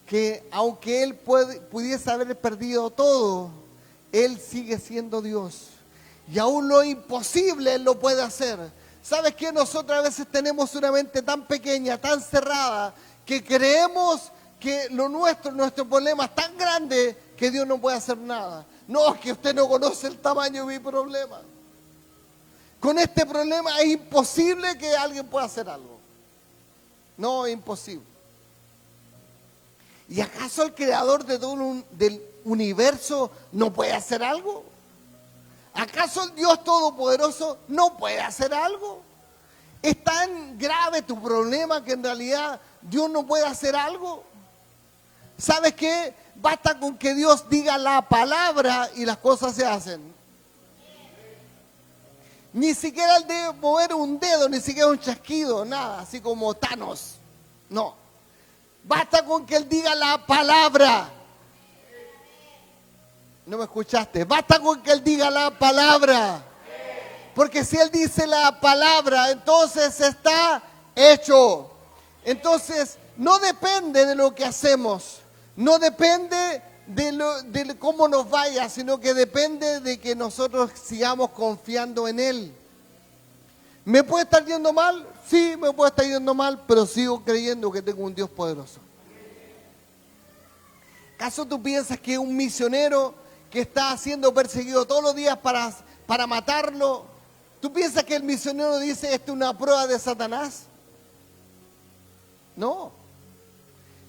que aunque él pudiese haber perdido todo, él sigue siendo Dios. Y aún lo imposible él lo puede hacer. ¿Sabes qué? Nosotros a veces tenemos una mente tan pequeña, tan cerrada, que creemos que nuestro problema es tan grande que Dios no puede hacer nada. No, es que usted no conoce el tamaño de mi problema. Con este problema es imposible que alguien pueda hacer algo. No, es imposible. ¿Y acaso el creador de todo del universo no puede hacer algo? ¿Acaso el Dios Todopoderoso no puede hacer algo? ¿Es tan grave tu problema que en realidad Dios no puede hacer algo? ¿Sabes qué? Basta con que Dios diga la palabra y las cosas se hacen. Ni siquiera él debe mover un dedo, ni siquiera un chasquido, nada, así como Thanos. No. Basta con que él diga la palabra. No me escuchaste. Basta con que él diga la palabra. Porque si él dice la palabra, entonces está hecho. Entonces, no depende de lo que hacemos. No depende de cómo nos vaya, sino que depende de que nosotros sigamos confiando en Él. ¿Me puede estar yendo mal? Sí, me puede estar yendo mal, pero sigo creyendo que tengo un Dios poderoso. ¿Acaso tú piensas que un misionero que está siendo perseguido todos los días para matarlo, tú piensas que el misionero dice esto es una prueba de Satanás? No.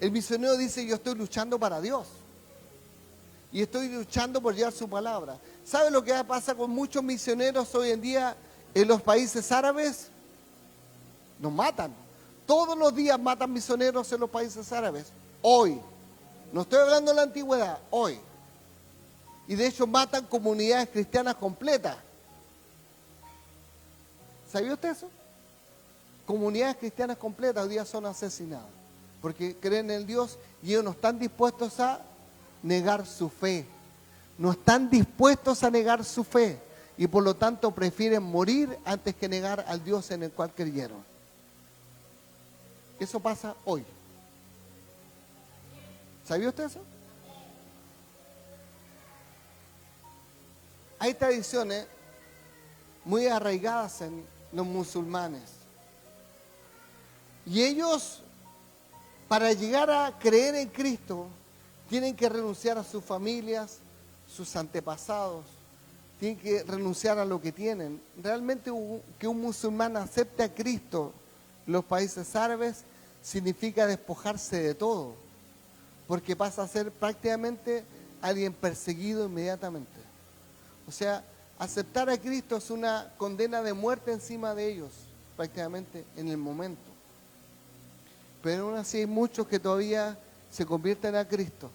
El misionero dice yo estoy luchando para Dios. Y estoy luchando por llevar su palabra. ¿Sabe lo que pasa con muchos misioneros hoy en día en los países árabes? Nos matan. Todos los días matan misioneros en los países árabes. Hoy. No estoy hablando de la antigüedad. Hoy. Y de hecho matan comunidades cristianas completas. ¿Sabía usted eso? Comunidades cristianas completas hoy día son asesinadas. Porque creen en el Dios y ellos no están dispuestos a negar su fe. No están dispuestos a negar su fe. Y por lo tanto prefieren morir antes que negar al Dios en el cual creyeron. Eso pasa hoy. ¿Sabía usted eso? Hay tradiciones muy arraigadas en los musulmanes. Y ellos, para llegar a creer en Cristo, tienen que renunciar a sus familias, sus antepasados, tienen que renunciar a lo que tienen. Realmente que un musulmán acepte a Cristo en los países árabes significa despojarse de todo, porque pasa a ser prácticamente alguien perseguido inmediatamente. O sea, aceptar a Cristo es una condena de muerte encima de ellos, prácticamente en el momento. Pero aún así hay muchos que todavía se convierten a Cristo.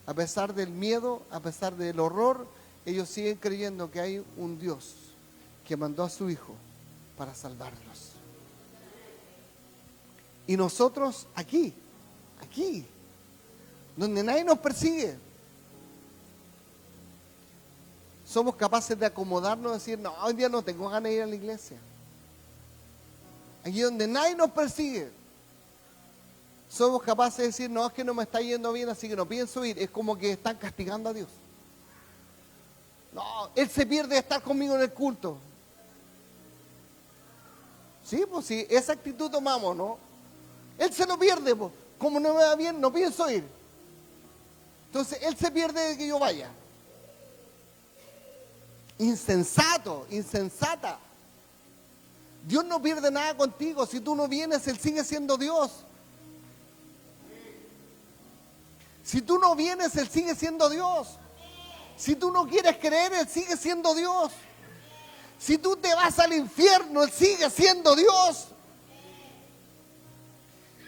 A pesar del miedo, a pesar del horror, ellos siguen creyendo que hay un Dios que mandó a su Hijo para salvarlos. Y nosotros aquí, donde nadie nos persigue, somos capaces de acomodarnos y decir, no, hoy día no tengo ganas de ir a la iglesia. Aquí donde nadie nos persigue, somos capaces de decir, no, es que no me está yendo bien, así que no pienso ir. Es como que están castigando a Dios. No, Él se pierde de estar conmigo en el culto. Sí, pues sí, esa actitud tomamos, ¿no? Él se lo pierde, pues. Como no me va bien, no pienso ir. Entonces, Él se pierde de que yo vaya. Insensato, insensata. Dios no pierde nada contigo. Si tú no vienes, Él sigue siendo Dios. Si tú no vienes, Él sigue siendo Dios. Si tú no quieres creer, Él sigue siendo Dios. Si tú te vas al infierno, Él sigue siendo Dios.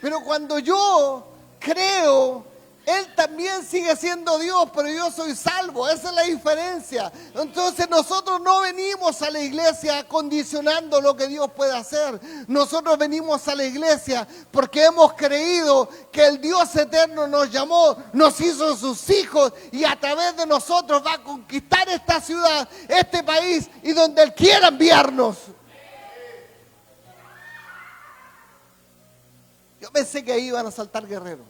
Pero cuando yo creo, Él también sigue siendo Dios, pero yo soy salvo. Esa es la diferencia. Entonces nosotros no venimos a la iglesia condicionando lo que Dios puede hacer. Nosotros venimos a la iglesia porque hemos creído que el Dios eterno nos llamó, nos hizo sus hijos y a través de nosotros va a conquistar esta ciudad, este país y donde Él quiera enviarnos. Yo pensé que ahí iban a saltar guerreros.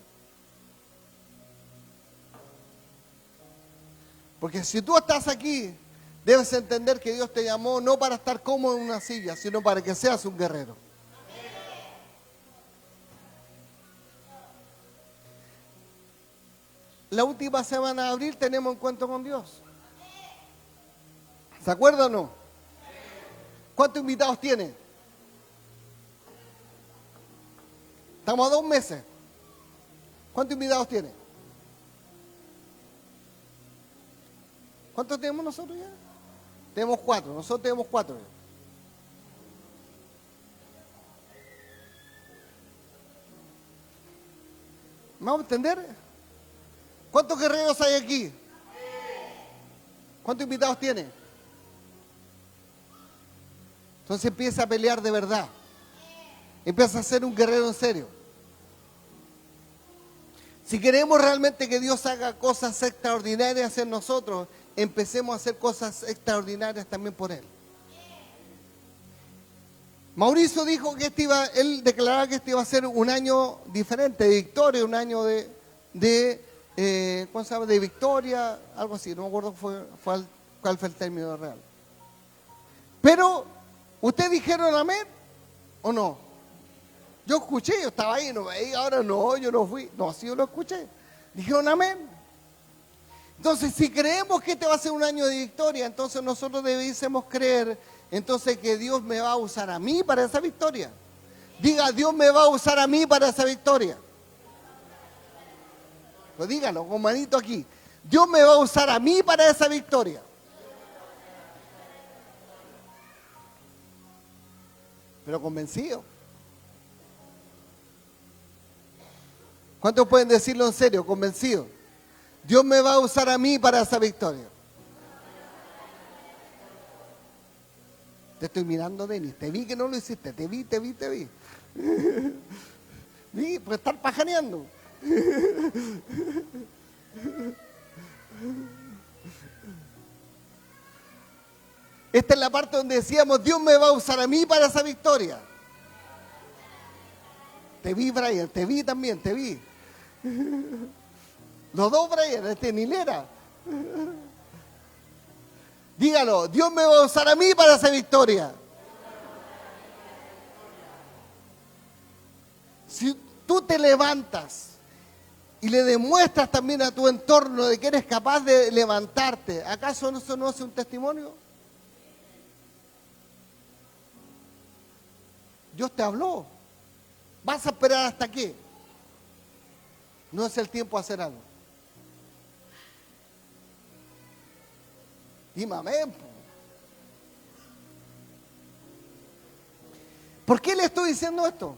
Porque si tú estás aquí, debes entender que Dios te llamó no para estar cómodo en una silla, sino para que seas un guerrero. La última semana de abril tenemos encuentro con Dios. ¿Se acuerdan o no? ¿Cuántos invitados tiene? Estamos a 2 meses. ¿Cuántos invitados tiene? ¿Cuántos tenemos nosotros ya? Tenemos 4. Nosotros tenemos 4. ¿Me vamos a entender? ¿Cuántos guerreros hay aquí? ¿Cuántos invitados tiene? Entonces empieza a pelear de verdad. Empieza a ser un guerrero en serio. Si queremos realmente que Dios haga cosas extraordinarias en nosotros, empecemos a hacer cosas extraordinarias también por Él. Mauricio dijo que él declaraba que este iba a ser un año diferente, de victoria, un año ¿cómo se llama? De victoria, algo así, no me acuerdo cuál fue el término real. Pero, ¿ustedes dijeron amén o no? Yo escuché, yo estaba ahí, no me diga ahora no, yo no fui. No, sí yo lo escuché. Dijeron amén. Entonces, si creemos que este va a ser un año de victoria, entonces nosotros debiésemos creer, entonces que Dios me va a usar a mí para esa victoria. Diga, Dios me va a usar a mí para esa victoria. Pues dígalo, con manito aquí. Dios me va a usar a mí para esa victoria. Pero convencido. ¿Cuántos pueden decirlo en serio, convencido? Dios me va a usar a mí para esa victoria. Te estoy mirando, Denis. Te vi que no lo hiciste. Te vi. Vi, por estar pajaneando. Esta es la parte donde decíamos, Dios me va a usar a mí para esa victoria. Te vi, Brian. Te vi también, te vi. Los dos, Brian, en hilera. Dígalo, Dios me va a usar a mí para esa victoria. Si tú te levantas y le demuestras también a tu entorno de que eres capaz de levantarte, ¿acaso eso no es un testimonio? Dios te habló. ¿Vas a esperar hasta qué? No es el tiempo de hacer algo. Dime amén. ¿Por qué le estoy diciendo esto?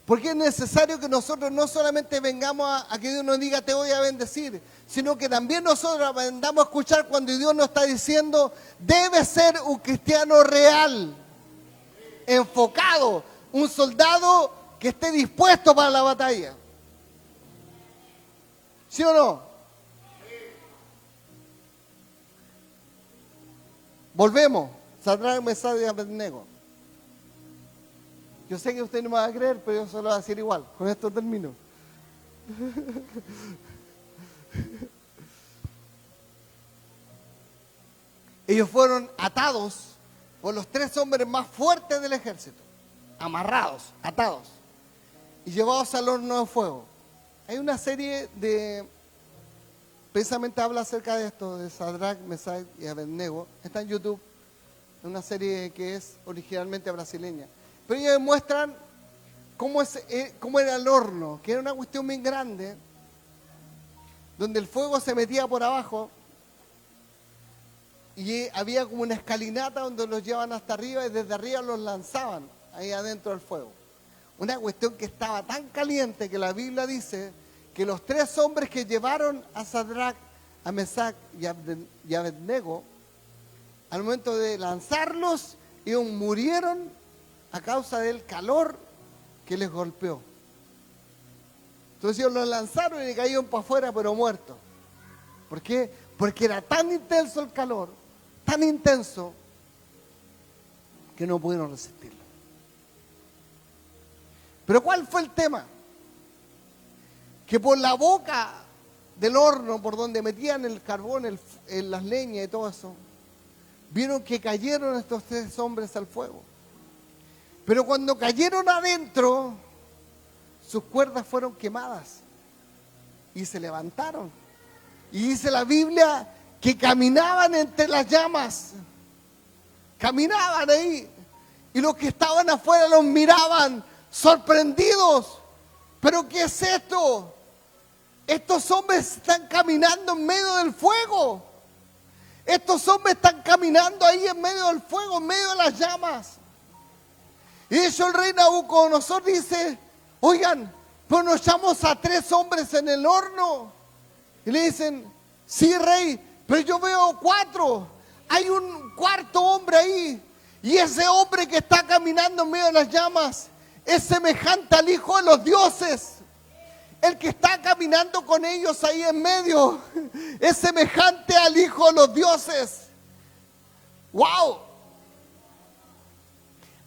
Porque es necesario que nosotros no solamente vengamos a que Dios nos diga te voy a bendecir, sino que también nosotros aprendamos a escuchar cuando Dios nos está diciendo debe ser un cristiano real, enfocado, un soldado que esté dispuesto para la batalla. ¿Sí o no? Volvemos. Sadrac, Mesach y Abednego. Yo sé que usted no me va a creer, pero yo se lo voy a decir igual. Con esto termino. Ellos fueron atados por los 3 hombres más fuertes del ejército. Amarrados, atados. Y llevados al horno de fuego. Hay una serie de... Precisamente habla acerca de esto, de Sadrac, Mesach y Abednego. Está en YouTube. Una serie que es originalmente brasileña. Pero ellos muestran cómo era el horno, que era una cuestión bien grande, donde el fuego se metía por abajo y había como una escalinata donde los llevaban hasta arriba y desde arriba los lanzaban ahí adentro del fuego. Una cuestión que estaba tan caliente que la Biblia dice que los 3 hombres que llevaron a Sadrac, a Mesach y Abednego, al momento de lanzarlos, ellos murieron a causa del calor que les golpeó. Entonces ellos los lanzaron y cayeron para afuera, pero muertos. ¿Por qué? Porque era tan intenso el calor, tan intenso, que no pudieron resistirlo. Pero ¿cuál fue el tema? Que por la boca del horno, por donde metían el carbón, las leñas y todo eso, vieron que cayeron estos 3 hombres al fuego. Pero cuando cayeron adentro, sus cuerdas fueron quemadas y se levantaron. Y dice la Biblia que caminaban entre las llamas. Caminaban ahí. Y los que estaban afuera los miraban sorprendidos. ¿Pero qué es esto? Estos hombres están caminando en medio del fuego. Estos hombres están caminando ahí en medio del fuego, en medio de las llamas. Y eso el rey Nabucodonosor dice, oigan, pero nos echamos a 3 hombres en el horno. Y le dicen, sí, rey, pero yo veo 4. Hay un 4.º hombre ahí. Y ese hombre que está caminando en medio de las llamas es semejante al Hijo de los dioses. El que está caminando con ellos ahí en medio es semejante al Hijo de los dioses. ¡Wow!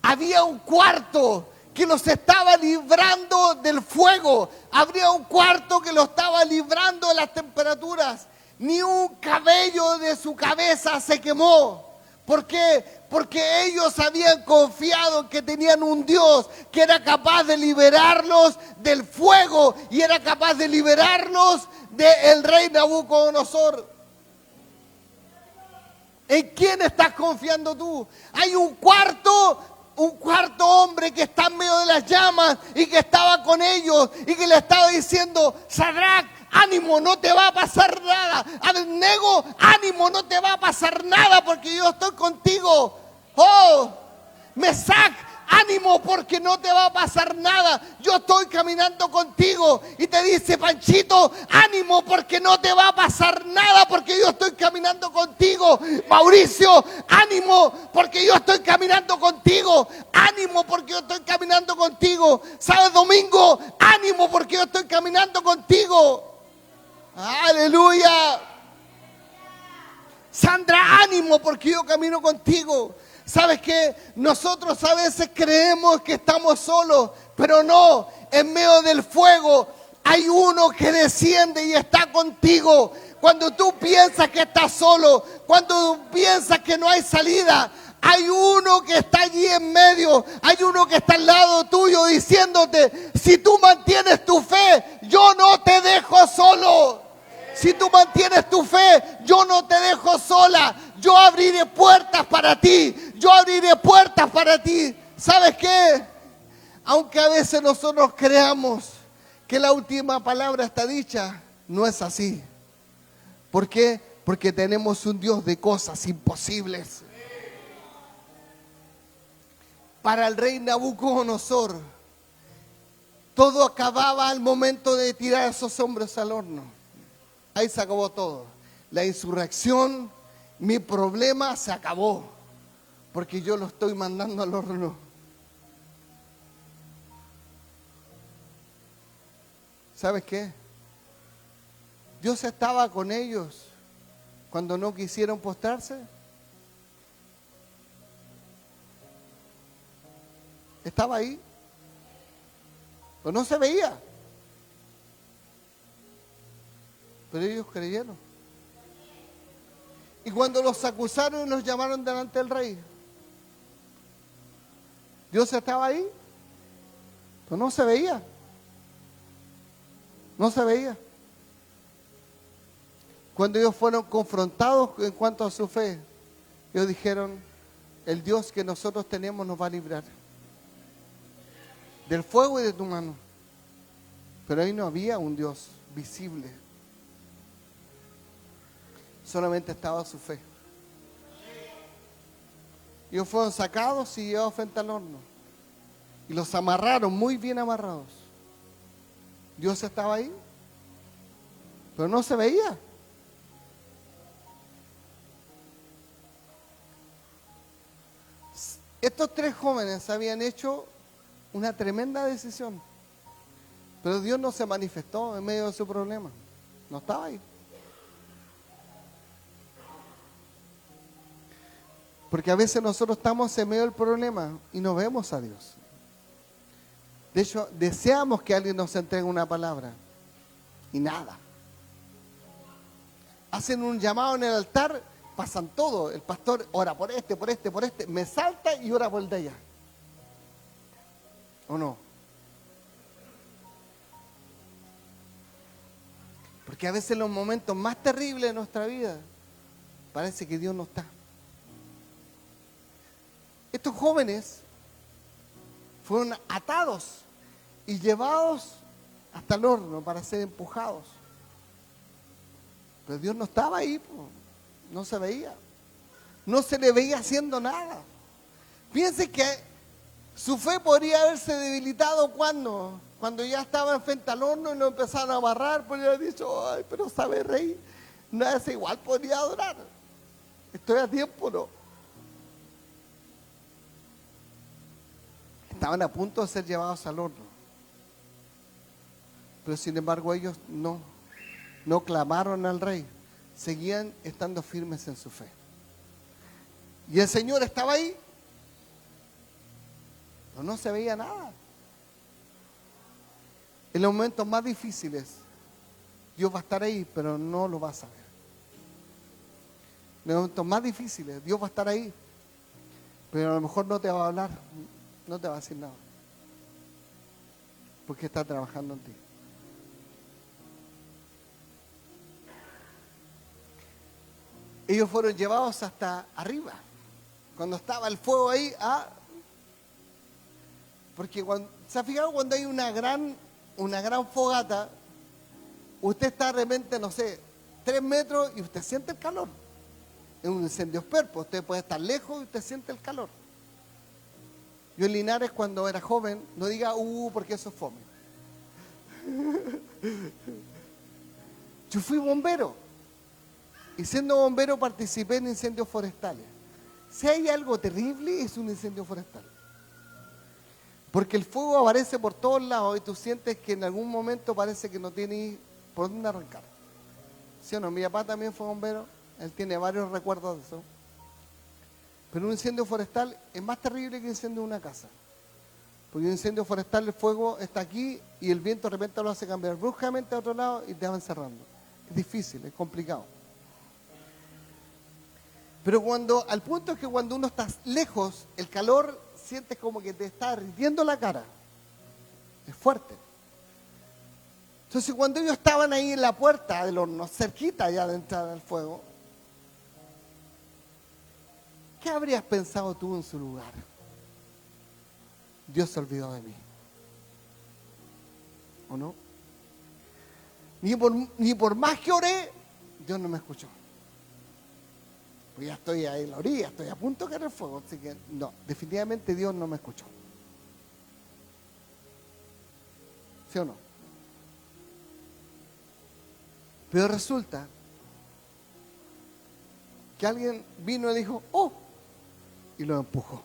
Había un 4.º que los estaba librando del fuego. Habría un 4.º que los estaba librando de las temperaturas. Ni un cabello de su cabeza se quemó. ¿Por qué? Porque ellos habían confiado en que tenían un Dios que era capaz de liberarlos del fuego y era capaz de liberarlos del rey Nabucodonosor. ¿En quién estás confiando tú? Hay un cuarto hombre que está en medio de las llamas y que estaba con ellos y que le estaba diciendo, Sadrac, ánimo, no te va a pasar nada. Abednego, ánimo, no te va a pasar nada porque yo estoy contigo. Oh, Mesach, ánimo porque no te va a pasar nada. Yo estoy caminando contigo. Y te dice Panchito, ánimo porque no te va a pasar nada porque yo estoy caminando contigo. Mauricio, ánimo porque yo estoy caminando contigo. Ánimo porque yo estoy caminando contigo. ¿Sabes, Domingo? Ánimo porque yo estoy caminando contigo. Aleluya. Sandra, ánimo porque yo camino contigo. ¿Sabes qué? Nosotros a veces creemos que estamos solos, pero no. En medio del fuego hay uno que desciende y está contigo. Cuando tú piensas que estás solo, cuando tú piensas que no hay salida, hay uno que está allí en medio, hay uno que está al lado tuyo diciéndote, si tú mantienes tu fe, yo no te dejo solo. Si tú mantienes tu fe, yo no te dejo sola. Yo abriré puertas para ti. Yo abriré puertas para ti. ¿Sabes qué? Aunque a veces nosotros creamos que la última palabra está dicha, no es así. ¿Por qué? Porque tenemos un Dios de cosas imposibles. Para el rey Nabucodonosor, todo acababa al momento de tirar a esos hombres al horno. Ahí se acabó todo. La insurrección, mi problema se acabó. Porque yo lo estoy mandando al horno. ¿Sabes qué? Dios estaba con ellos cuando no quisieron postrarse. Estaba ahí, pero no se veía. Pero ellos creyeron. Y cuando los acusaron y los llamaron delante del rey, Dios estaba ahí, pero no se veía. No se veía. Cuando ellos fueron confrontados en cuanto a su fe, ellos dijeron, el Dios que nosotros tenemos nos va a librar del fuego y de tu mano. Pero ahí no había un Dios visible. Solamente estaba su fe. Ellos fueron sacados y llevados frente al horno. Y los amarraron, muy bien amarrados. Dios estaba ahí, pero no se veía. Estos 3 jóvenes habían hecho una tremenda decisión, pero Dios no se manifestó en medio de su problema. No estaba ahí. Porque a veces nosotros estamos en medio del problema y no vemos a Dios. De hecho, deseamos que alguien nos entregue una palabra y nada. Hacen un llamado en el altar, pasan todo. El pastor ora por este, por este, por este. Me salta y ora por el de allá. ¿O no? Porque a veces en los momentos más terribles de nuestra vida parece que Dios no está. Estos jóvenes fueron atados y llevados hasta el horno para ser empujados. Pero Dios no estaba ahí, no se veía. No se le veía haciendo nada. Piense que su fe podría haberse debilitado cuando ya estaban frente al horno y lo empezaron a amarrar, podría haber dicho, ay, pero sabe, rey, no es igual, podría adorar. Estoy a tiempo, ¿no? Estaban a punto de ser llevados al horno. Pero sin embargo ellos no clamaron al rey. Seguían estando firmes en su fe. Y el Señor estaba ahí, pero no se veía nada. En los momentos más difíciles, Dios va a estar ahí, pero no lo vas a ver. En los momentos más difíciles, Dios va a estar ahí, pero a lo mejor no te va a hablar. No te va a decir nada. Porque está trabajando en ti. Ellos fueron llevados hasta arriba. Cuando estaba el fuego ahí. Porque ¿se ha fijado cuando hay una gran fogata? Usted está de repente, no sé, 3 metros y usted siente el calor. Es un incendio perpo. Usted puede estar lejos y usted siente el calor. Yo en Linares, cuando era joven, no diga, porque eso es fome. Yo fui bombero. Y siendo bombero participé en incendios forestales. Si hay algo terrible, es un incendio forestal. Porque el fuego aparece por todos lados y tú sientes que en algún momento parece que no tienes por dónde arrancar. ¿Sí o no? Mi papá también fue bombero. Él tiene varios recuerdos de eso. Pero un incendio forestal es más terrible que un incendio de una casa. Porque un incendio forestal, el fuego está aquí y el viento de repente lo hace cambiar bruscamente a otro lado y te va encerrando. Es difícil, es complicado. Pero al punto es que cuando uno está lejos, el calor sientes como que te está derritiendo la cara. Es fuerte. Entonces cuando ellos estaban ahí en la puerta del horno, cerquita ya de entrar al fuego, ¿qué habrías pensado tú en su lugar? Dios se olvidó de mí. ¿O no? Ni por más que oré, Dios no me escuchó. Pues ya estoy ahí en la orilla, estoy a punto de caer el fuego. Así que no, definitivamente Dios no me escuchó. ¿Sí o no? Pero resulta que alguien vino y dijo, y lo empujó.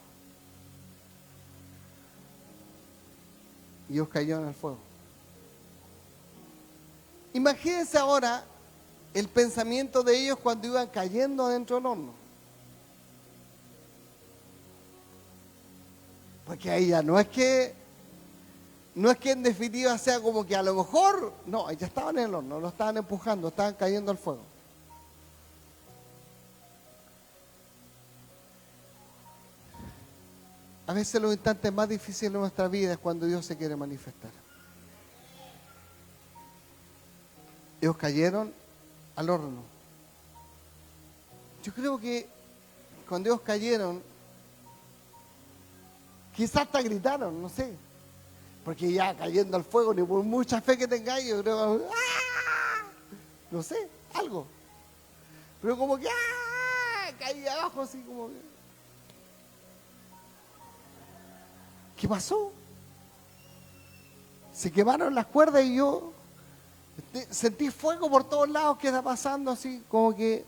Y ellos cayeron en el fuego. Imagínense ahora el pensamiento de ellos cuando iban cayendo dentro del horno. Porque ahí ya no es que en definitiva sea como que a lo mejor, no, ya estaban en el horno, lo estaban empujando, estaban cayendo al fuego. A veces los instantes más difíciles de nuestra vida es cuando Dios se quiere manifestar. Ellos cayeron al horno. Yo creo que cuando ellos cayeron, quizás hasta gritaron, no sé. Porque ya cayendo al fuego, ni por mucha fe que tengáis, yo creo, ¡ah! No sé, algo. Pero como que caí abajo así como que. ¿Qué pasó? Se quemaron las cuerdas y yo sentí fuego por todos lados. ¿Qué está pasando? Así como que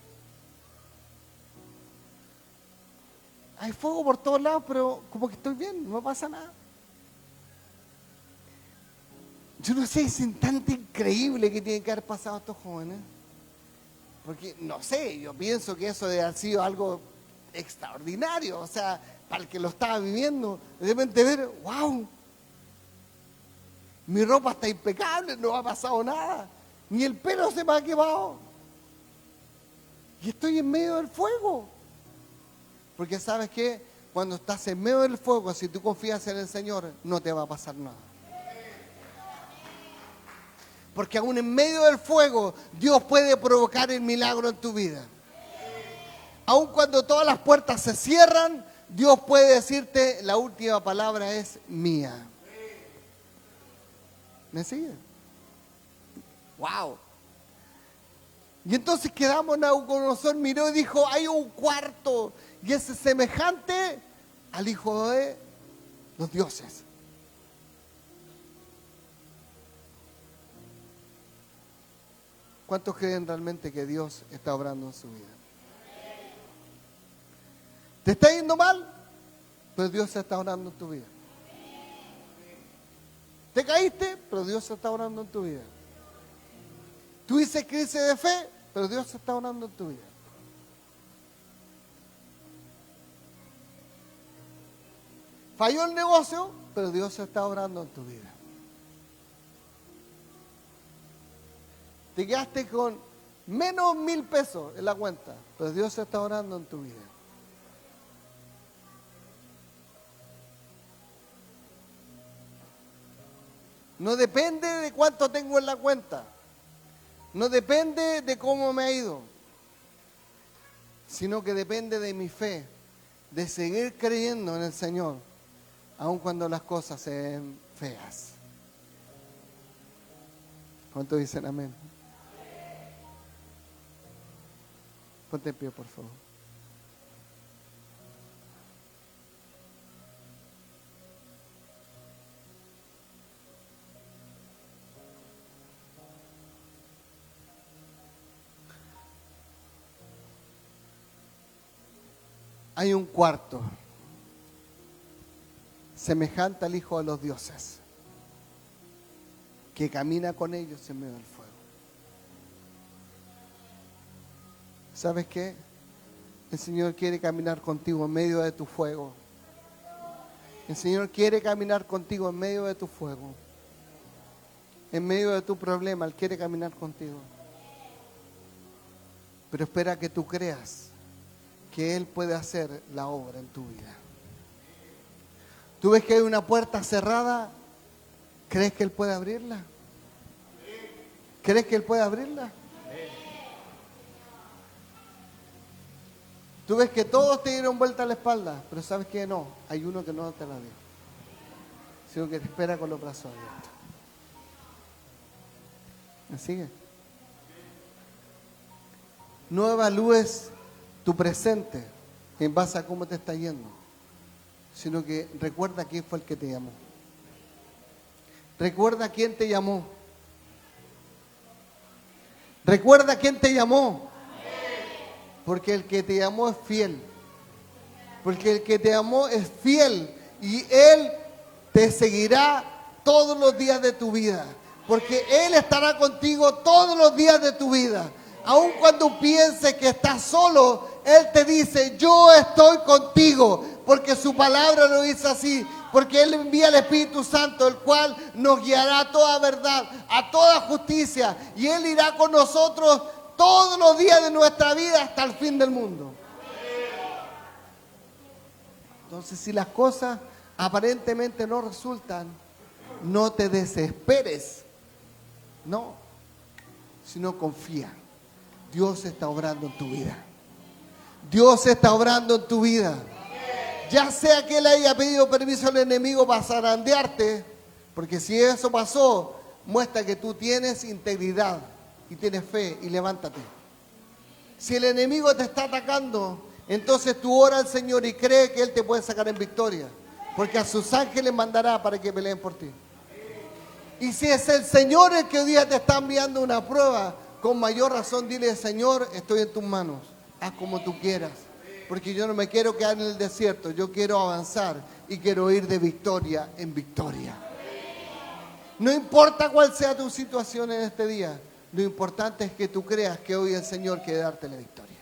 hay fuego por todos lados, pero como que estoy bien, no pasa nada. Yo no sé, es instante increíble que tienen que haber pasado estos jóvenes. Porque, no sé, yo pienso que eso debe haber sido algo extraordinario. O sea, para el que lo estaba viviendo, de repente ver, wow, mi ropa está impecable, no ha pasado nada, ni el pelo se me ha quemado. Y estoy en medio del fuego. Porque ¿sabes qué? Cuando estás en medio del fuego, si tú confías en el Señor, no te va a pasar nada. Porque aún en medio del fuego, Dios puede provocar el milagro en tu vida. Aun cuando todas las puertas se cierran, Dios puede decirte, la última palabra es mía. ¿Me sigue? ¡Wow! Y entonces quedamos, Nabucodonosor miró y dijo, hay un cuarto, y es semejante al hijo de los dioses. ¿Cuántos creen realmente que Dios está obrando en su vida? ¿Te está yendo mal? Pero Dios está obrando en tu vida. ¿Te caíste? Pero Dios está obrando en tu vida. ¿Tuviste crisis de fe? Pero Dios está obrando en tu vida. ¿Falló el negocio? Pero Dios está obrando en tu vida. Te quedaste con menos 1,000 pesos en la cuenta, pero Dios está obrando en tu vida. No depende de cuánto tengo en la cuenta. No depende de cómo me ha ido. Sino que depende de mi fe, de seguir creyendo en el Señor, aun cuando las cosas se ven feas. ¿Cuántos dicen amén? Ponte en pie, por favor. Hay un cuarto semejante al Hijo de los dioses que camina con ellos en medio del fuego. ¿Sabes qué? El Señor quiere caminar contigo en medio de tu fuego. El Señor quiere caminar contigo en medio de tu fuego. En medio de tu problema, Él quiere caminar contigo. Pero espera que tú creas que Él puede hacer la obra en tu vida. ¿Tú ves que hay una puerta cerrada? ¿Crees que Él puede abrirla? ¿Crees que Él puede abrirla? Tú ves que todos te dieron vuelta a la espalda, pero sabes que no, hay uno que no te la dio, sino que te espera con los brazos abiertos. ¿Me sigue? No evalúes tu presente en base a cómo te está yendo, sino que recuerda quién fue el que te llamó. Recuerda quién te llamó. Recuerda quién te llamó. Porque el que te llamó es fiel. Porque el que te llamó es fiel. Y Él te seguirá todos los días de tu vida. porque Él estará contigo todos los días de tu vida. Aun cuando pienses que estás solo, Él te dice, yo estoy contigo, porque su palabra lo dice así, porque Él envía el Espíritu Santo, el cual nos guiará a toda verdad, a toda justicia, y Él irá con nosotros todos los días de nuestra vida hasta el fin del mundo. Entonces, si las cosas aparentemente no resultan, no te desesperes, no, sino confía. Dios está obrando en tu vida. Dios está obrando en tu vida. Ya sea que Él haya pedido permiso al enemigo para zarandearte, porque si eso pasó, muestra que tú tienes integridad y tienes fe, y levántate. Si el enemigo te está atacando, entonces tú ora al Señor y cree que Él te puede sacar en victoria, porque a sus ángeles mandará para que peleen por ti. Y si es el Señor el que hoy día te está enviando una prueba, con mayor razón dile, Señor, estoy en tus manos, haz como tú quieras, porque yo no me quiero quedar en el desierto, yo quiero avanzar y quiero ir de victoria en victoria. No importa cuál sea tu situación en este día, lo importante es que tú creas que hoy el Señor quiere darte la victoria.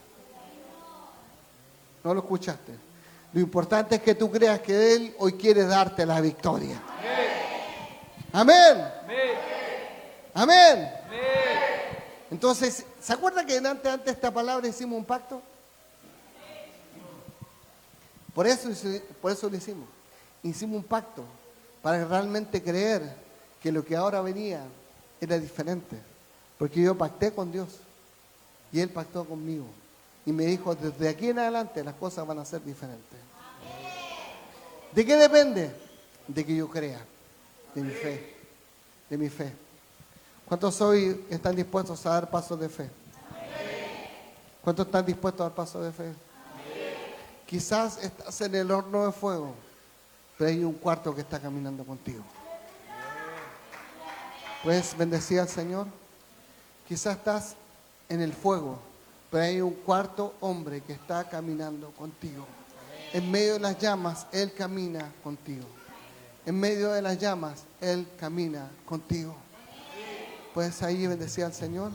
¿No lo escuchaste? Lo importante es que tú creas que Él hoy quiere darte la victoria. Amén. Amén. Entonces, ¿se acuerda que antes de esta palabra hicimos un pacto? Por eso lo hicimos. Hicimos un pacto para realmente creer que lo que ahora venía era diferente. Porque yo pacté con Dios y Él pactó conmigo. Y me dijo, desde aquí en adelante las cosas van a ser diferentes. ¿De qué depende? De que yo crea, de mi fe, de mi fe. ¿Cuántos hoy están dispuestos a dar pasos de fe? ¿Cuántos están dispuestos a dar pasos de fe? Quizás estás en el horno de fuego, pero hay un cuarto que está caminando contigo. ¿Puedes bendecir al Señor? Quizás estás en el fuego, pero hay un cuarto hombre que está caminando contigo. En medio de las llamas, Él camina contigo. En medio de las llamas, Él camina contigo. ¿Puedes ahí bendecir al Señor?